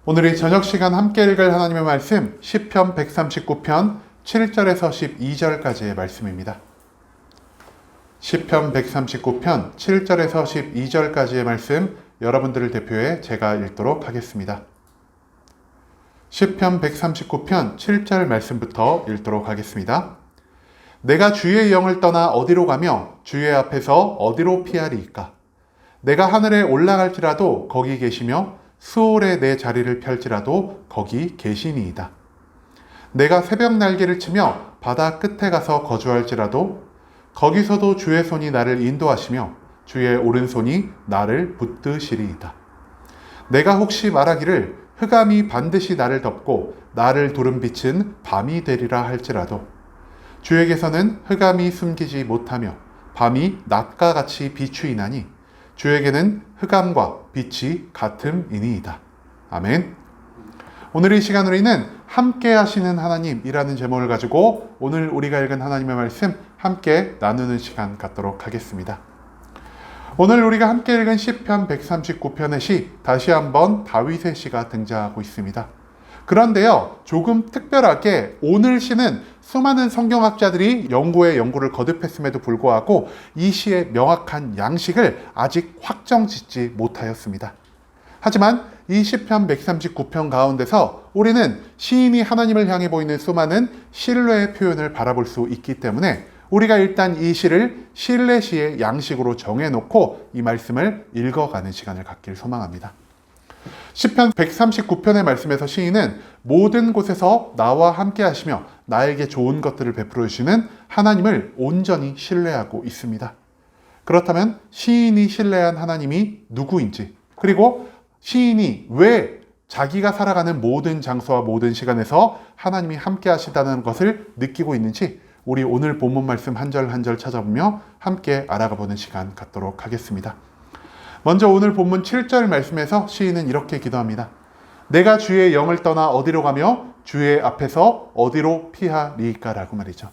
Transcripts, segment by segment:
오늘 이 저녁 시간 함께 읽을 하나님의 말씀 시편 139편 7절에서 12절까지의 말씀입니다. 시편 139편 7절에서 12절까지의 말씀 여러분들을 대표해 제가 읽도록 하겠습니다. 시편 139편 7절 말씀부터 읽도록 하겠습니다. 내가 주의 영을 떠나 어디로 가며 주의 앞에서 어디로 피하리이까? 내가 하늘에 올라갈지라도 거기 계시며 수월에 내 자리를 펼지라도 거기 계시니이다. 내가 새벽 날개를 치며 바다 끝에 가서 거주할지라도 거기서도 주의 손이 나를 인도하시며 주의 오른손이 나를 붙드시리이다. 내가 혹시 말하기를 흑암이 반드시 나를 덮고 나를 두른 빛은 밤이 되리라 할지라도 주에게서는 흑암이 숨기지 못하며 밤이 낮과 같이 비추이나니 주에게는 흑암과 빛이 같음이니이다. 아멘. 오늘 이 시간 우리는 함께 하시는 하나님이라는 제목을 가지고 오늘 우리가 읽은 하나님의 말씀 함께 나누는 시간 갖도록 하겠습니다. 오늘 우리가 함께 읽은 시편 139편의 시 다시 한번 다윗의 시가 등장하고 있습니다. 그런데요, 조금 특별하게 오늘 시는 수많은 성경학자들이 연구를 거듭했음에도 불구하고 이 시의 명확한 양식을 아직 확정짓지 못하였습니다. 하지만 이 시편 139편 가운데서 우리는 시인이 하나님을 향해 보이는 수많은 신뢰의 표현을 바라볼 수 있기 때문에 우리가 일단 이 시를 신뢰시의 양식으로 정해놓고 이 말씀을 읽어가는 시간을 갖길 소망합니다. 시편 139편의 말씀에서 시인은 모든 곳에서 나와 함께 하시며 나에게 좋은 것들을 베풀어 주시는 하나님을 온전히 신뢰하고 있습니다. 그렇다면 시인이 신뢰한 하나님이 누구인지, 그리고 시인이 왜 자기가 살아가는 모든 장소와 모든 시간에서 하나님이 함께 하시다는 것을 느끼고 있는지 우리 오늘 본문 말씀 한 절 한 절 찾아보며 함께 알아가 보는 시간 갖도록 하겠습니다. 먼저 오늘 본문 7절 말씀에서 시인은 이렇게 기도합니다. 내가 주의 영을 떠나 어디로 가며 주의 앞에서 어디로 피하리이까? 라고 말이죠.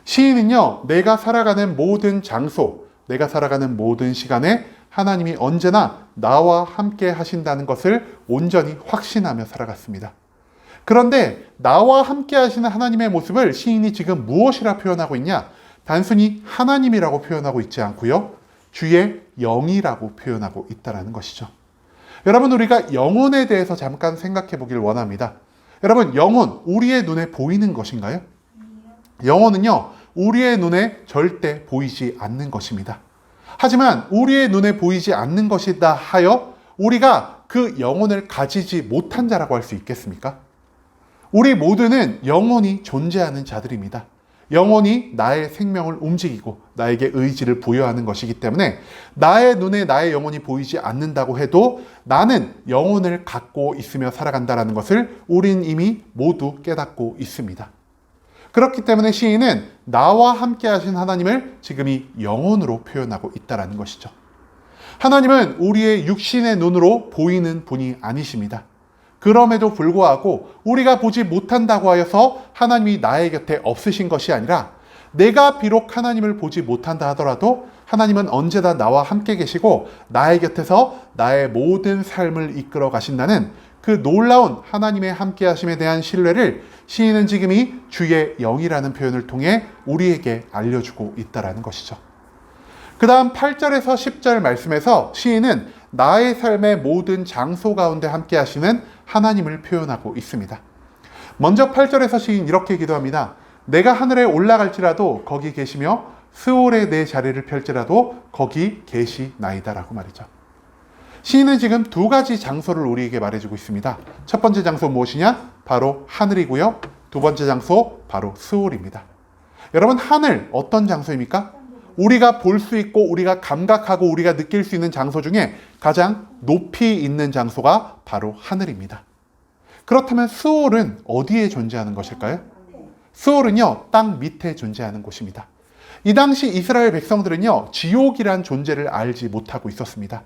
시인은요, 내가 살아가는 모든 장소, 내가 살아가는 모든 시간에 하나님이 언제나 나와 함께 하신다는 것을 온전히 확신하며 살아갔습니다. 그런데 나와 함께 하시는 하나님의 모습을 시인이 지금 무엇이라 표현하고 있냐? 단순히 하나님이라고 표현하고 있지 않고요, 주의 영이라고 표현하고 있다는 것이죠. 여러분, 우리가 영혼에 대해서 잠깐 생각해 보길 원합니다. 여러분, 영혼, 우리의 눈에 보이는 것인가요? 영혼은요, 우리의 눈에 절대 보이지 않는 것입니다. 하지만 우리의 눈에 보이지 않는 것이다 하여 우리가 그 영혼을 가지지 못한 자라고 할 수 있겠습니까? 우리 모두는 영혼이 존재하는 자들입니다. 영혼이 나의 생명을 움직이고 나에게 의지를 부여하는 것이기 때문에 나의 눈에 나의 영혼이 보이지 않는다고 해도 나는 영혼을 갖고 있으며 살아간다는 것을 우린 이미 모두 깨닫고 있습니다. 그렇기 때문에 시인은 나와 함께 하신 하나님을 지금 이 영혼으로 표현하고 있다는 것이죠. 하나님은 우리의 육신의 눈으로 보이는 분이 아니십니다. 그럼에도 불구하고 우리가 보지 못한다고 하여서 하나님이 나의 곁에 없으신 것이 아니라 내가 비록 하나님을 보지 못한다 하더라도 하나님은 언제나 나와 함께 계시고 나의 곁에서 나의 모든 삶을 이끌어 가신다는 그 놀라운 하나님의 함께 하심에 대한 신뢰를 시인은 지금 이 주의 영이라는 표현을 통해 우리에게 알려주고 있다는 것이죠. 그 다음 8절에서 10절 말씀에서 시인은 나의 삶의 모든 장소 가운데 함께 하시는 하나님을 표현하고 있습니다. 먼저 8절에서 시인 이렇게 기도합니다. 내가 하늘에 올라갈지라도 거기 계시며 스올에 내 자리를 펼지라도 거기 계시나이다 라고 말이죠. 시인은 지금 두 가지 장소를 우리에게 말해주고 있습니다. 첫 번째 장소 무엇이냐? 바로 하늘이고요. 두 번째 장소 바로 스올입니다. 여러분, 하늘 어떤 장소입니까? 우리가 볼 수 있고 우리가 감각하고 우리가 느낄 수 있는 장소 중에 가장 높이 있는 장소가 바로 하늘입니다. 그렇다면 스올은 어디에 존재하는 것일까요? 스올은요, 땅 밑에 존재하는 곳입니다. 이 당시 이스라엘 백성들은요, 지옥이란 존재를 알지 못하고 있었습니다.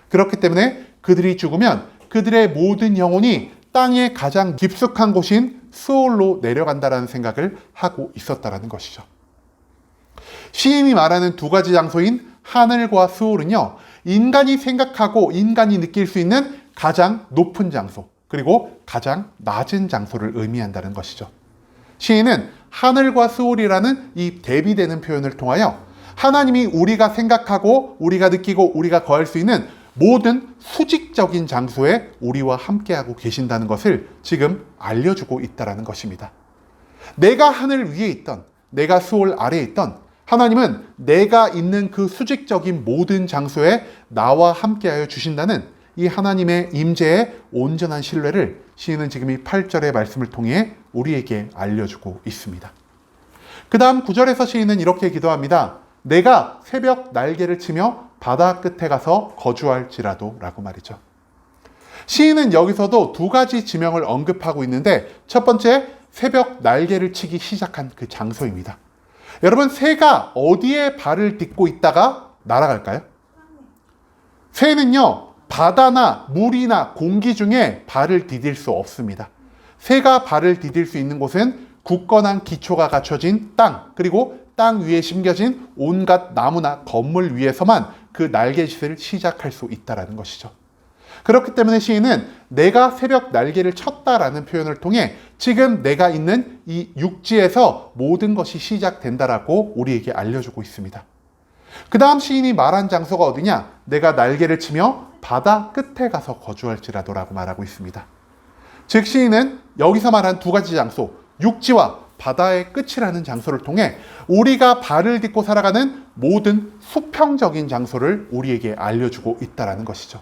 그렇기 때문에 그들이 죽으면 그들의 모든 영혼이 땅의 가장 깊숙한 곳인 스올로 내려간다는 생각을 하고 있었다는 것이죠. 시인이 말하는 두 가지 장소인 하늘과 스올은요, 인간이 생각하고 인간이 느낄 수 있는 가장 높은 장소, 그리고 가장 낮은 장소를 의미한다는 것이죠. 시인은 하늘과 스올이라는 이 대비되는 표현을 통하여 하나님이 우리가 생각하고 우리가 느끼고 우리가 거할 수 있는 모든 수직적인 장소에 우리와 함께하고 계신다는 것을 지금 알려주고 있다는 것입니다. 내가 하늘 위에 있던, 내가 스올 아래에 있던 하나님은 내가 있는 그 수직적인 모든 장소에 나와 함께하여 주신다는 이 하나님의 임재의 온전한 신뢰를 시인은 지금 이 8절의 말씀을 통해 우리에게 알려주고 있습니다. 그 다음 9절에서 시인은 이렇게 기도합니다. 내가 새벽 날개를 치며 바다 끝에 가서 거주할지라도 라고 말이죠. 시인은 여기서도 두 가지 지명을 언급하고 있는데 첫 번째, 새벽 날개를 치기 시작한 그 장소입니다. 여러분, 새가 어디에 발을 딛고 있다가 날아갈까요? 새는요, 바다나 물이나 공기 중에 발을 디딜 수 없습니다. 새가 발을 디딜 수 있는 곳은 굳건한 기초가 갖춰진 땅, 그리고 땅 위에 심겨진 온갖 나무나 건물 위에서만 그 날개짓을 시작할 수 있다는 것이죠. 그렇기 때문에 시인은 내가 새벽 날개를 쳤다라는 표현을 통해 지금 내가 있는 이 육지에서 모든 것이 시작된다라고 우리에게 알려주고 있습니다. 그 다음 시인이 말한 장소가 어디냐? 내가 날개를 치며 바다 끝에 가서 거주할지라도라고 말하고 있습니다. 즉 시인은 여기서 말한 두 가지 장소, 육지와 바다의 끝이라는 장소를 통해 우리가 발을 딛고 살아가는 모든 수평적인 장소를 우리에게 알려주고 있다는 것이죠.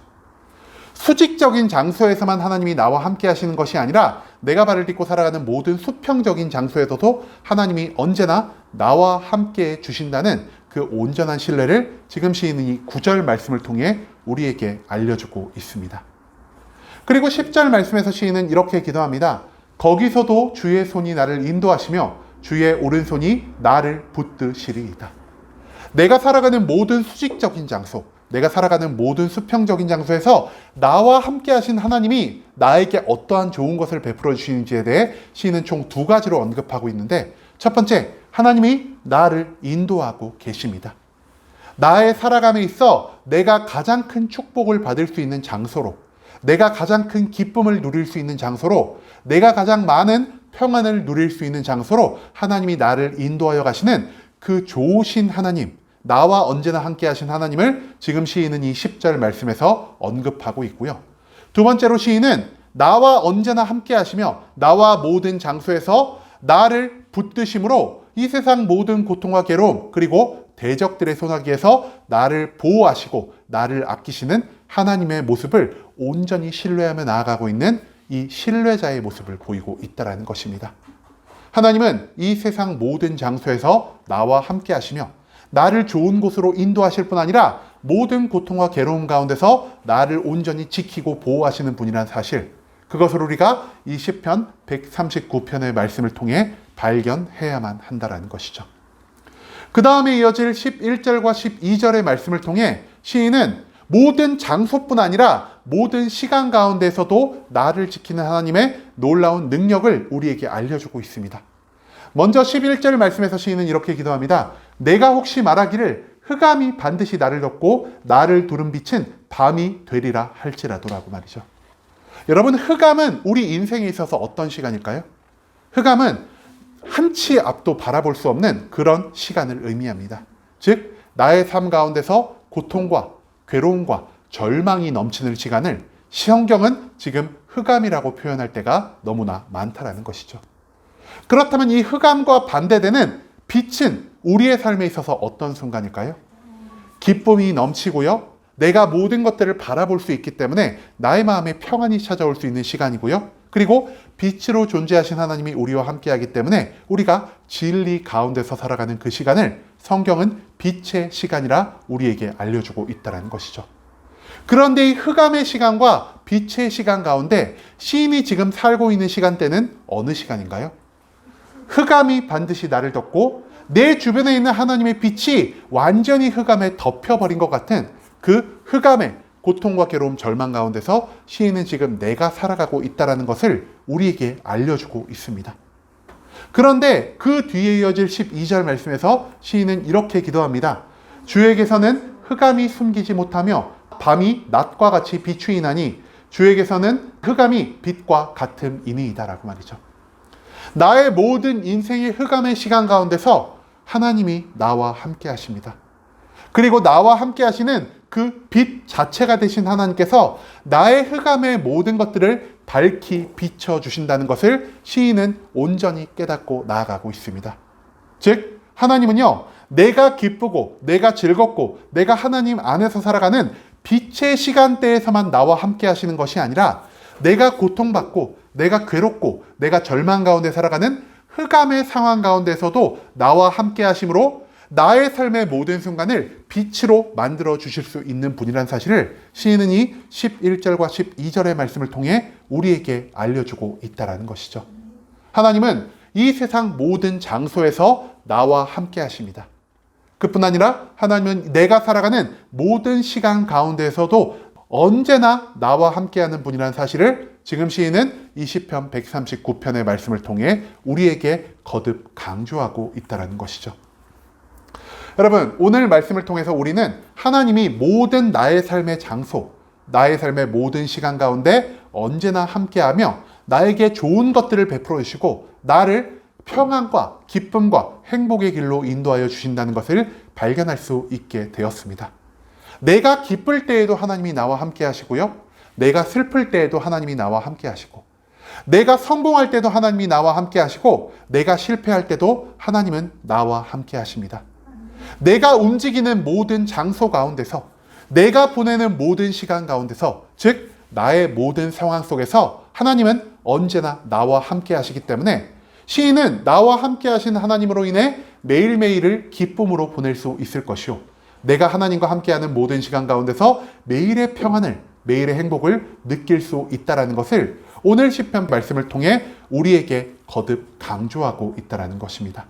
수직적인 장소에서만 하나님이 나와 함께 하시는 것이 아니라 내가 발을 딛고 살아가는 모든 수평적인 장소에서도 하나님이 언제나 나와 함께 주신다는 그 온전한 신뢰를 지금 시인은 이 9절 말씀을 통해 우리에게 알려주고 있습니다. 그리고 10절 말씀에서 시인은 이렇게 기도합니다. 거기서도 주의 손이 나를 인도하시며 주의 오른손이 나를 붙드시리이다. 내가 살아가는 모든 수직적인 장소, 내가 살아가는 모든 수평적인 장소에서 나와 함께 하신 하나님이 나에게 어떠한 좋은 것을 베풀어 주시는지에 대해 시인은 총 두 가지로 언급하고 있는데 첫 번째, 하나님이 나를 인도하고 계십니다. 나의 살아감에 있어 내가 가장 큰 축복을 받을 수 있는 장소로, 내가 가장 큰 기쁨을 누릴 수 있는 장소로, 내가 가장 많은 평안을 누릴 수 있는 장소로 하나님이 나를 인도하여 가시는 그 좋으신 하나님, 나와 언제나 함께 하신 하나님을 지금 시인은 이 10절 말씀에서 언급하고 있고요. 두 번째로 시인은 나와 언제나 함께 하시며 나와 모든 장소에서 나를 붙드심으로 이 세상 모든 고통과 괴로움 그리고 대적들의 소나기에서 나를 보호하시고 나를 아끼시는 하나님의 모습을 온전히 신뢰하며 나아가고 있는 이 신뢰자의 모습을 보이고 있다는 것입니다. 하나님은 이 세상 모든 장소에서 나와 함께 하시며 나를 좋은 곳으로 인도하실 뿐 아니라 모든 고통과 괴로움 가운데서 나를 온전히 지키고 보호하시는 분이라는 사실, 그것을 우리가 이 시편 139편의 말씀을 통해 발견해야만 한다는 것이죠. 그 다음에 이어질 11절과 12절의 말씀을 통해 시인은 모든 장소뿐 아니라 모든 시간 가운데서도 나를 지키는 하나님의 놀라운 능력을 우리에게 알려주고 있습니다. 먼저 11절 말씀에서 시인은 이렇게 기도합니다. 내가 혹시 말하기를 흑암이 반드시 나를 덮고 나를 두른 빛은 밤이 되리라 할지라도라고 말이죠. 여러분, 흑암은 우리 인생에 있어서 어떤 시간일까요? 흑암은 한치 앞도 바라볼 수 없는 그런 시간을 의미합니다. 즉, 나의 삶 가운데서 고통과 괴로움과 절망이 넘치는 시간을 성경은 지금 흑암이라고 표현할 때가 너무나 많다라는 것이죠. 그렇다면 이 흑암과 반대되는 빛은 우리의 삶에 있어서 어떤 순간일까요? 기쁨이 넘치고요. 내가 모든 것들을 바라볼 수 있기 때문에 나의 마음에 평안이 찾아올 수 있는 시간이고요. 그리고 빛으로 존재하신 하나님이 우리와 함께하기 때문에 우리가 진리 가운데서 살아가는 그 시간을 성경은 빛의 시간이라 우리에게 알려주고 있다는 것이죠. 그런데 이 흑암의 시간과 빛의 시간 가운데 시인이 지금 살고 있는 시간대는 어느 시간인가요? 흑암이 반드시 나를 덮고 내 주변에 있는 하나님의 빛이 완전히 흑암에 덮여버린 것 같은 그 흑암의 고통과 괴로움, 절망 가운데서 시인은 지금 내가 살아가고 있다는 것을 우리에게 알려주고 있습니다. 그런데 그 뒤에 이어질 12절 말씀에서 시인은 이렇게 기도합니다. 주에게서는 흑암이 숨기지 못하며 밤이 낮과 같이 비추이나니 주에게서는 흑암이 빛과 같음이니이다라고 말이죠. 나의 모든 인생의 흑암의 시간 가운데서 하나님이 나와 함께 하십니다. 그리고 나와 함께 하시는 그 빛 자체가 되신 하나님께서 나의 흑암의 모든 것들을 밝히 비춰주신다는 것을 시인은 온전히 깨닫고 나아가고 있습니다. 즉, 하나님은요, 내가 기쁘고 내가 즐겁고 내가 하나님 안에서 살아가는 빛의 시간대에서만 나와 함께 하시는 것이 아니라 내가 고통받고 내가 괴롭고 내가 절망 가운데 살아가는 흑암의 상황 가운데서도 나와 함께 하심으로 나의 삶의 모든 순간을 빛으로 만들어 주실 수 있는 분이라는 사실을 시인은 이 11절과 12절의 말씀을 통해 우리에게 알려주고 있다는 것이죠. 하나님은 이 세상 모든 장소에서 나와 함께 하십니다. 그뿐 아니라 하나님은 내가 살아가는 모든 시간 가운데에서도 언제나 나와 함께하는 분이라는 사실을 지금 시인은 이 시편 139편의 말씀을 통해 우리에게 거듭 강조하고 있다는 것이죠. 여러분, 오늘 말씀을 통해서 우리는 하나님이 모든 나의 삶의 장소, 나의 삶의 모든 시간 가운데 언제나 함께하며 나에게 좋은 것들을 베풀어 주시고 나를 평안과 기쁨과 행복의 길로 인도하여 주신다는 것을 발견할 수 있게 되었습니다. 내가 기쁠 때에도 하나님이 나와 함께 하시고요. 내가 슬플 때에도 하나님이 나와 함께 하시고, 내가 성공할 때도 하나님이 나와 함께 하시고, 내가 실패할 때도 하나님은 나와 함께 하십니다. 내가 움직이는 모든 장소 가운데서, 내가 보내는 모든 시간 가운데서, 즉 나의 모든 상황 속에서 하나님은 언제나 나와 함께 하시기 때문에 시인은 나와 함께 하신 하나님으로 인해 매일매일을 기쁨으로 보낼 수 있을 것이요, 내가 하나님과 함께하는 모든 시간 가운데서 매일의 평안을, 매일의 행복을 느낄 수 있다는 것을 오늘 시편 말씀을 통해 우리에게 거듭 강조하고 있다는 것입니다.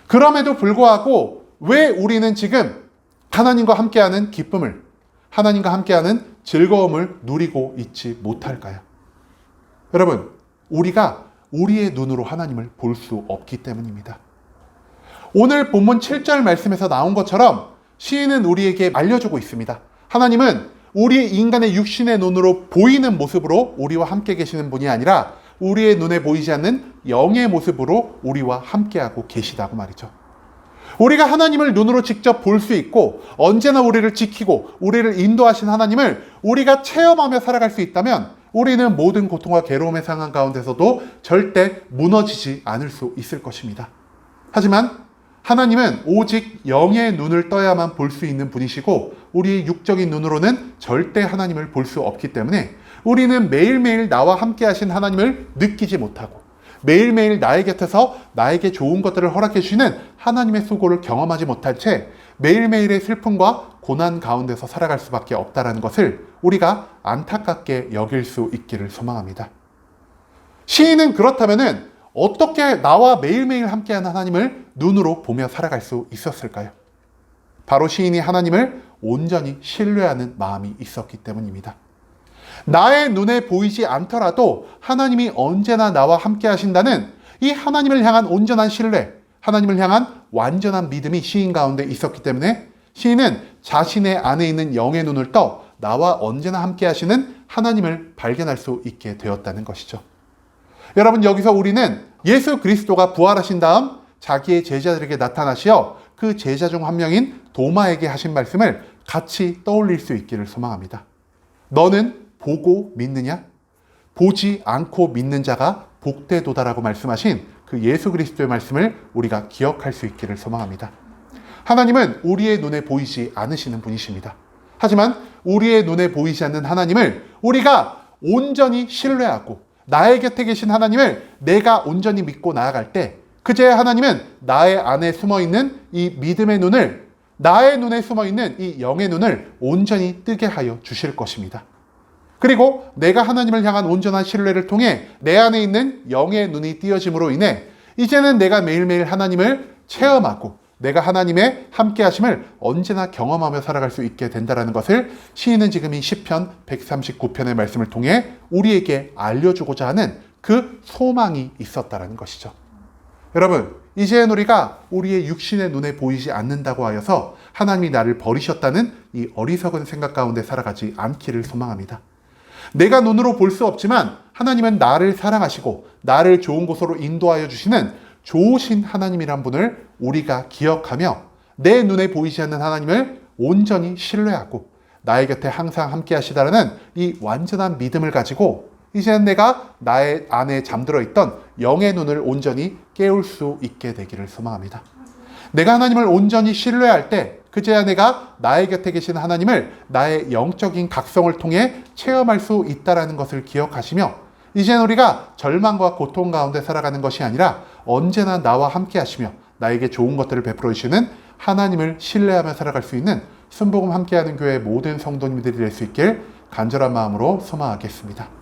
그럼에도 불구하고 왜 우리는 지금 하나님과 함께하는 기쁨을, 하나님과 함께하는 즐거움을 누리고 있지 못할까요? 여러분, 우리가 우리의 눈으로 하나님을 볼 수 없기 때문입니다. 오늘 본문 7절 말씀에서 나온 것처럼 시인은 우리에게 알려주고 있습니다. 하나님은 우리 인간의 육신의 눈으로 보이는 모습으로 우리와 함께 계시는 분이 아니라 우리의 눈에 보이지 않는 영의 모습으로 우리와 함께하고 계시다고 말이죠. 우리가 하나님을 눈으로 직접 볼 수 있고 언제나 우리를 지키고 우리를 인도하신 하나님을 우리가 체험하며 살아갈 수 있다면 우리는 모든 고통과 괴로움의 상황 가운데서도 절대 무너지지 않을 수 있을 것입니다. 하지만 하나님은 오직 영의 눈을 떠야만 볼 수 있는 분이시고 우리의 육적인 눈으로는 절대 하나님을 볼 수 없기 때문에 우리는 매일매일 나와 함께 하신 하나님을 느끼지 못하고 매일매일 나의 곁에서 나에게 좋은 것들을 허락해 주시는 하나님의 수고를 경험하지 못할 채 매일매일의 슬픔과 고난 가운데서 살아갈 수밖에 없다는 것을 우리가 안타깝게 여길 수 있기를 소망합니다. 시인은 그렇다면 어떻게 나와 매일매일 함께하는 하나님을 눈으로 보며 살아갈 수 있었을까요? 바로 시인이 하나님을 온전히 신뢰하는 마음이 있었기 때문입니다. 나의 눈에 보이지 않더라도 하나님이 언제나 나와 함께 하신다는 이 하나님을 향한 온전한 신뢰, 하나님을 향한 완전한 믿음이 시인 가운데 있었기 때문에 시인은 자신의 안에 있는 영의 눈을 떠 나와 언제나 함께 하시는 하나님을 발견할 수 있게 되었다는 것이죠. 여러분, 여기서 우리는 예수 그리스도가 부활하신 다음 자기의 제자들에게 나타나시어 그 제자 중 한 명인 도마에게 하신 말씀을 같이 떠올릴 수 있기를 소망합니다. 너는 보고 믿느냐? 보지 않고 믿는 자가 복되도다라고 말씀하신 그 예수 그리스도의 말씀을 우리가 기억할 수 있기를 소망합니다. 하나님은 우리의 눈에 보이지 않으시는 분이십니다. 하지만 우리의 눈에 보이지 않는 하나님을 우리가 온전히 신뢰하고 나의 곁에 계신 하나님을 내가 온전히 믿고 나아갈 때 그제야 하나님은 나의 안에 숨어있는 이 믿음의 눈을, 나의 눈에 숨어있는 이 영의 눈을 온전히 뜨게 하여 주실 것입니다. 그리고 내가 하나님을 향한 온전한 신뢰를 통해 내 안에 있는 영의 눈이 띄어짐으로 인해 이제는 내가 매일매일 하나님을 체험하고 내가 하나님의 함께 하심을 언제나 경험하며 살아갈 수 있게 된다는 것을 시인은 지금 이 시편 139편의 말씀을 통해 우리에게 알려주고자 하는 그 소망이 있었다는 것이죠. 여러분, 이제는 우리가 우리의 육신의 눈에 보이지 않는다고 하여서 하나님이 나를 버리셨다는 이 어리석은 생각 가운데 살아가지 않기를 소망합니다. 내가 눈으로 볼 수 없지만 하나님은 나를 사랑하시고 나를 좋은 곳으로 인도하여 주시는 좋으신 하나님이란 분을 우리가 기억하며 내 눈에 보이지 않는 하나님을 온전히 신뢰하고 나의 곁에 항상 함께 하시다라는 이 완전한 믿음을 가지고 이제는 내가 나의 안에 잠들어 있던 영의 눈을 온전히 깨울 수 있게 되기를 소망합니다. 내가 하나님을 온전히 신뢰할 때 그제야 내가 나의 곁에 계신 하나님을 나의 영적인 각성을 통해 체험할 수 있다는 것을 기억하시며 이제는 우리가 절망과 고통 가운데 살아가는 것이 아니라 언제나 나와 함께 하시며 나에게 좋은 것들을 베풀어 주시는 하나님을 신뢰하며 살아갈 수 있는 순복음 함께하는 교회 모든 성도님들이 될 수 있길 간절한 마음으로 소망하겠습니다.